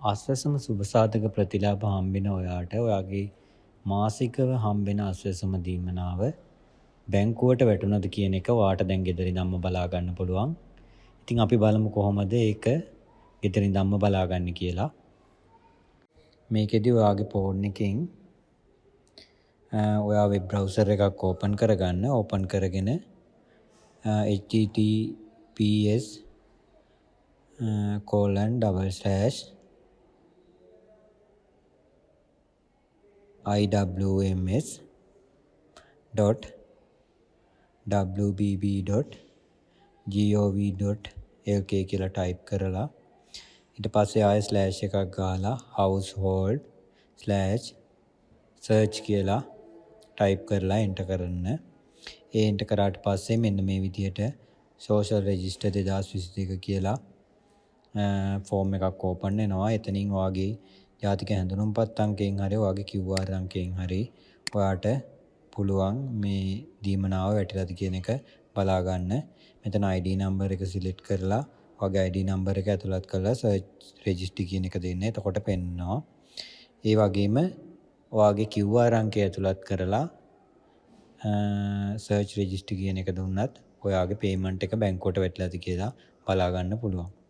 අස්වැසුම සුබසාධක ප්‍රතිලාභ හම්බෙන ඔයාට ඔයාගේ මාසිකව හම්බෙන අස්වැසුම දීමනාව බැංකුවට වැටුණද කියන එක ඔයාට දැන් ගෙදර ඉඳන්ම බලා ගන්න පුළුවන්. ඉතින් අපි බලමු කොහොමද ඒක ගෙදර ඉඳන්ම බලා ගන්න කියලා. මේකෙදි ඔයාගේ ෆෝන් එකෙන් ඔයා වෙබ් බ්‍රවුසර් එකක් ඕපන් කරගන්න. ඕපන් කරගෙන https iwms.wbb.gov.lk කියලා ටයිප් කරලා ඊට පස්සේ ආයෙ ස්ලෑෂ් එකක් ගාලා household/ search කියලා ටයිප් කරලා එන්ටර් කරන්න. ඒ එන්ටර් කරාට පස්සේ මෙන්න මේ විදිහට social register 2022 කියලා ෆෝම් එකක් ඕපන් වෙනවා. එතනින් ඔයාගේ ජාතික හැඳුනුම්පත් අංකයෙන් හරි ඔයාගේ QR අංකයෙන් හරි ඔයාට පුළුවන් මේ දීමනාව වැටිලාද කියන එක බලා ගන්න. මෙතන ID number එක සිලෙක්ට් කරලා ඔයාගේ ID number එක ඇතුළත් කරලා search register කියන එක දෙන්න. එතකොට පෙන්නනවා. ඒ වගේම ඔයාගේ QR අංකය ඇතුළත් කරලා search register කියන එක දුන්නත් ඔයාගේ payment එක බැංකුවට වැටිලාද කියලා බලා ගන්න පුළුවන්.